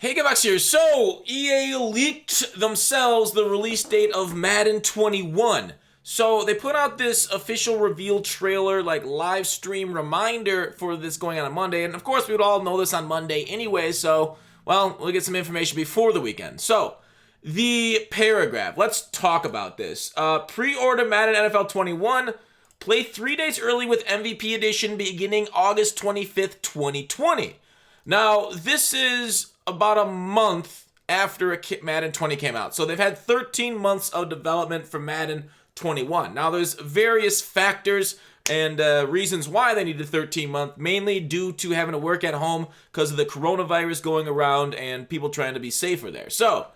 Hey, Gabox here. So, EA leaked themselves the release date of Madden 21. So, they put out this official reveal trailer, like live stream reminder for this going on Monday. And of course, we would all know this on Monday anyway. So, well, we'll get some information before the weekend. So, the paragraph. Let's talk about this. Pre-order Madden NFL 21. Play 3 days early with MVP Edition beginning August 25th, 2020. Now, this is about a month after Madden 20 came out. So they've had 13 months of development for Madden 21. Now, there's various factors and reasons why they needed 13 months, mainly due to having to work at home because of the coronavirus going around and people trying to be safer there. So,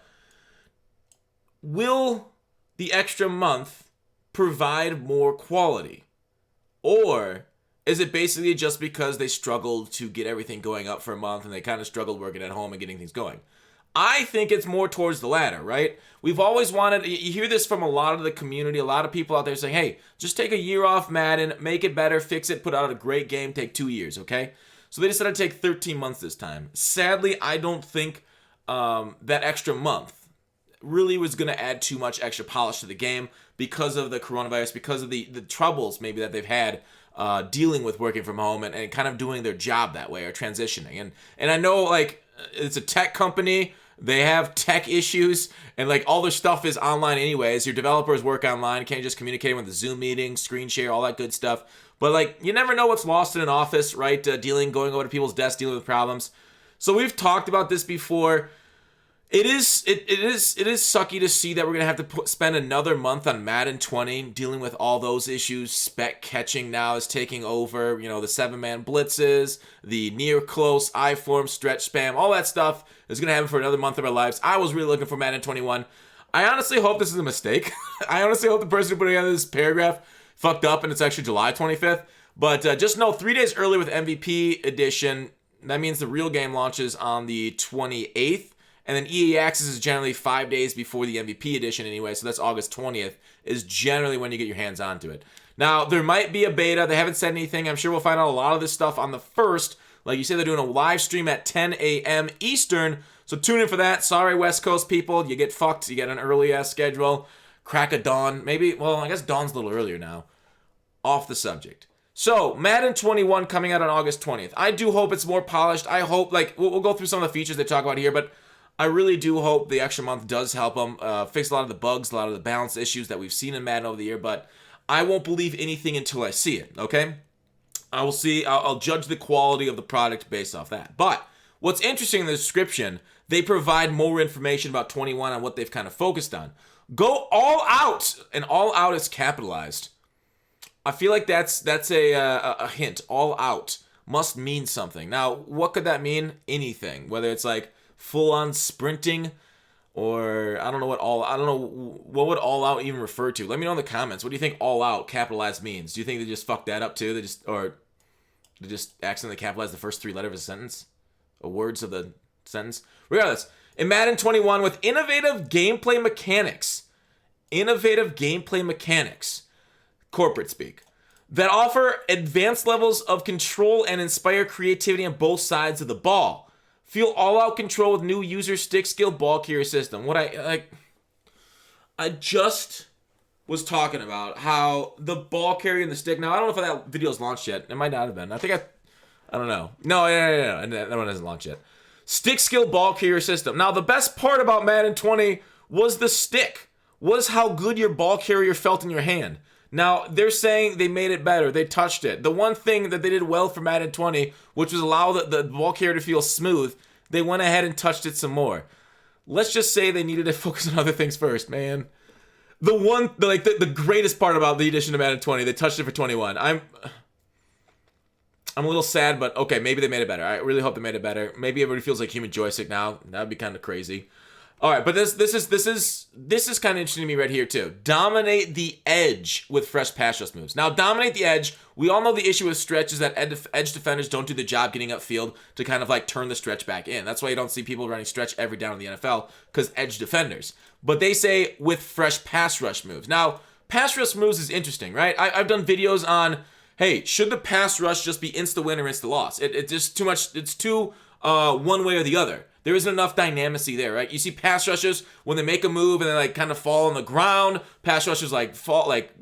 will the extra month provide more quality? Or is it basically just because they struggled to get everything going up for a month and they kind of struggled working at home and getting things going? I think it's more towards the latter, right? We've always wanted, you hear this from a lot of the community, a lot of people out there saying, hey, just take a year off Madden, make it better, fix it, put out a great game, take 2 years, okay? So they decided to take 13 months this time. Sadly, I don't think that extra month really was going to add too much extra polish to the game because of the coronavirus, because of the troubles maybe that they've had dealing with working from home and kind of doing their job that way or transitioning. And I know, like, it's a tech company. They have tech issues and, like, all their stuff is online anyways. Your developers work online. You can't just communicate with the Zoom meeting, screen share, all that good stuff. But, like, you never know what's lost in an office, right? Going over to people's desks, dealing with problems. So we've talked about this before. It is sucky to see that we're going to have to spend another month on Madden 20 dealing with all those issues. Spec catching now is taking over, you know, the 7-man blitzes, the near close, I-form, stretch spam, all that stuff is going to happen for another month of our lives. I was really looking for Madden 21. I honestly hope this is a mistake. I honestly hope the person who put together this paragraph fucked up and it's actually July 25th. But just know 3 days early with MVP Edition, that means the real game launches on the 28th. And then EA Access is generally 5 days before the MVP edition anyway, so that's August 20th is generally when you get your hands onto it. Now, there might be a beta. They haven't said anything. I'm sure we'll find out a lot of this stuff on the 1st. Like you said, they're doing a live stream at 10 a.m. Eastern, so tune in for that. Sorry, West Coast people. You get fucked. You get an early-ass schedule. Crack of dawn. Maybe, well, I guess dawn's a little earlier now. Off the subject. So, Madden 21 coming out on August 20th. I do hope it's more polished. I hope, like, we'll go through some of the features they talk about here, but I really do hope the extra month does help them fix a lot of the bugs, a lot of the balance issues that we've seen in Madden over the year, but I won't believe anything until I see it, okay? I'll judge the quality of the product based off that. But what's interesting in the description, they provide more information about 21 on what they've kind of focused on. Go all out, and all out is capitalized. I feel like that's a hint. All out must mean something. Now, what could that mean? Anything. Whether it's like full-on sprinting, or I don't know what would all out even refer to. Let me know in the comments. What do you think all out capitalized means? Do you think they just fucked that up too? They just accidentally capitalized the first 3 letters of a sentence, or words of the sentence. Regardless, in Madden 21 with innovative gameplay mechanics, corporate speak, that offer advanced levels of control and inspire creativity on both sides of the ball. Feel all-out control with new user stick skill ball carrier system. I just was talking about how the ball carrier and the stick. Now, I don't know if that video's launched yet. It might not have been. I don't know. No, yeah. That one hasn't launched yet. Stick skill ball carrier system. Now, the best part about Madden 20 was the stick. Was how good your ball carrier felt in your hand. Now, they're saying they made it better. They touched it. The one thing that they did well for Madden 20, which was allow the ball carrier to feel smooth, they went ahead and touched it some more. Let's just say they needed to focus on other things first, man. The greatest part about the addition to Madden 20, they touched it for 21. I'm a little sad, but okay, maybe they made it better. I really hope they made it better. Maybe everybody feels like human joystick now. That would be kind of crazy. All right, but this is kind of interesting to me right here too. Dominate the edge with fresh pass rush moves. Now, dominate the edge. We all know the issue with stretch is that edge defenders don't do the job getting upfield to kind of like turn the stretch back in. That's why you don't see people running stretch every down in the NFL, because edge defenders. But they say with fresh pass rush moves. Now, pass rush moves is interesting, right? I've done videos on, hey, should the pass rush just be insta win or insta loss? It's just too much. It's too one way or the other. There isn't enough dynamicy there, right? You see pass rushers when they make a move and they like kind of fall on the ground. Pass rushers like fall, like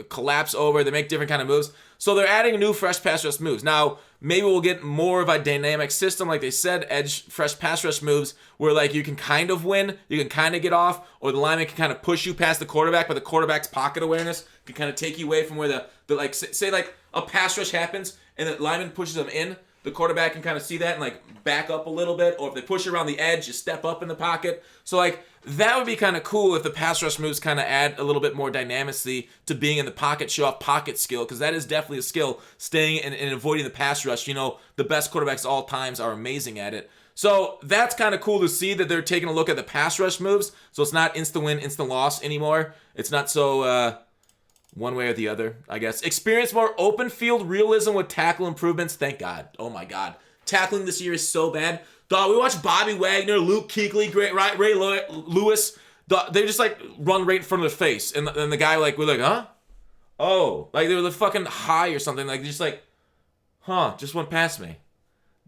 collapse over. They make different kind of moves. So they're adding new fresh pass rush moves. Now, maybe we'll get more of a dynamic system, like they said, edge fresh pass rush moves, where like you can kind of win, you can kind of get off, or the lineman can kind of push you past the quarterback, but the quarterback's pocket awareness can kind of take you away from where the like say like a pass rush happens and the lineman pushes them in. The quarterback can kind of see that and like back up a little bit, or if they push around the edge, you step up in the pocket. So like that would be kind of cool if the pass rush moves kind of add a little bit more dynamicy to being in the pocket, show off pocket skill, because that is definitely a skill, staying and avoiding the pass rush. You know, the best quarterbacks all times are amazing at it. So that's kind of cool to see that they're taking a look at the pass rush moves. So it's not instant win, instant loss anymore. It's not so one way or the other, I guess. Experience more open field realism with tackle improvements. Thank God. Oh my God. Tackling this year is so bad. Dog, we watched Bobby Wagner, Luke Kuechly, Ray Lewis. They just like run right in front of their face. And the guy like, we're like, huh? Oh. Like they were fucking high or something. Like just like, huh, just went past me.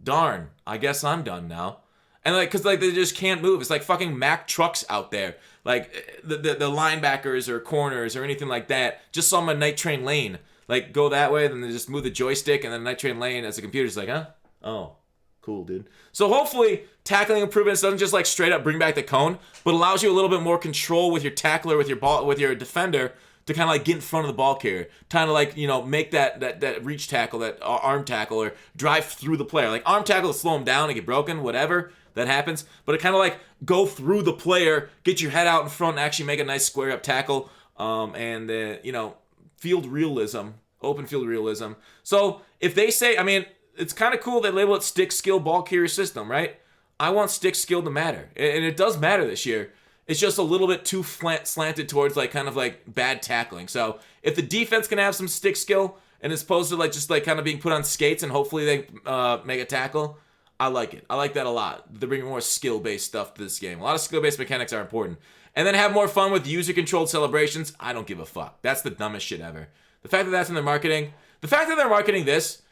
Darn. I guess I'm done now. And like, cause like they just can't move. It's like fucking Mack trucks out there. Like the linebackers or corners or anything like that just saw my Night Train lane. Like go that way, then they just move the joystick, and then Night Train lane as the computer's like, huh? Oh, cool, dude. So hopefully tackling improvements doesn't just like straight up bring back the cone, but allows you a little bit more control with your tackler, with your ball, with your defender, to kind of like get in front of the ball carrier, kind of like, you know, make that reach tackle, that arm tackle, or drive through the player. Like arm tackle to slow him down and get broken, whatever. That happens, but it kind of like go through the player, get your head out in front, and actually make a nice square up tackle, and you know, field realism, open field realism. So if they say, I mean, it's kind of cool they label it stick skill ball carrier system, right? I want stick skill to matter, and it does matter this year. It's just a little bit too slanted towards like kind of like bad tackling. So if the defense can have some stick skill, and as opposed to like just like kind of being put on skates and hopefully they make a tackle, I like it. I like that a lot. They're bringing more skill-based stuff to this game. A lot of skill-based mechanics are important. And then have more fun with user-controlled celebrations. I don't give a fuck. That's the dumbest shit ever. The fact that that's in their marketing, the fact that they're marketing this,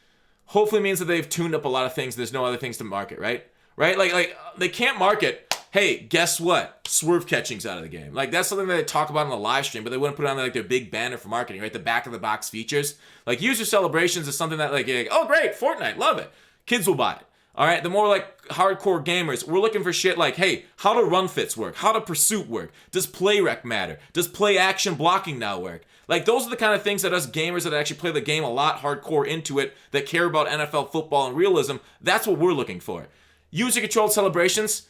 hopefully means that they've tuned up a lot of things. There's no other things to market, right? Right? Like they can't market, hey, guess what? Swerve catching's out of the game. Like that's something that they talk about on the live stream, but they wouldn't put it on like their big banner for marketing, right? The back of the box features. Like user celebrations is something that like oh great, Fortnite, love it. Kids will buy it. All right, the more like hardcore gamers, we're looking for shit like, hey, how do run fits work? How do pursuit work? Does play rec matter? Does play action blocking now work? Like those are the kind of things that us gamers that actually play the game a lot hardcore into it, that care about NFL football and realism, that's what we're looking for. User-controlled celebrations,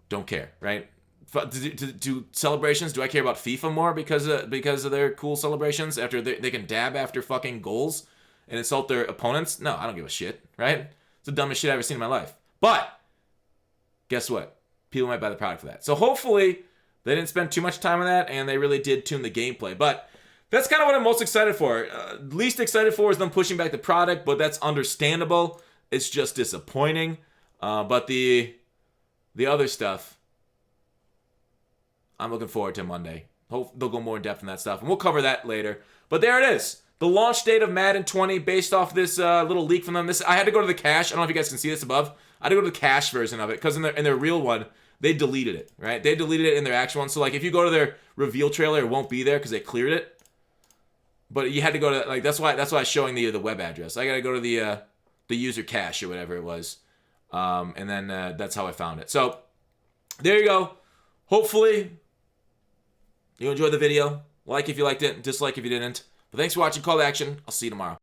don't care, right? Do celebrations, do I care about FIFA more because of their cool celebrations after they can dab after fucking goals and insult their opponents? No, I don't give a shit, right? It's the dumbest shit I've ever seen in my life. But guess what? People might buy the product for that. So hopefully they didn't spend too much time on that and they really did tune the gameplay. But that's kind of what I'm most excited for. Least excited for is them pushing back the product, but that's understandable. It's just disappointing. But the other stuff, I'm looking forward to Monday. Hope they'll go more in depth in that stuff, and we'll cover that later. But there it is. The launch date of Madden 20 based off this little leak from them. I had to go to the cache. I don't know if you guys can see this above. I had to go to the cache version of it because in their real one, they deleted it, right? They deleted it in their actual one. So like if you go to their reveal trailer, it won't be there because they cleared it. But you had to go to like that's why I was showing the web address. I got to go to the user cache or whatever it was, and then that's how I found it. So there you go. Hopefully you enjoyed the video. Like if you liked it, dislike if you didn't. But thanks for watching Call to Action. I'll see you tomorrow.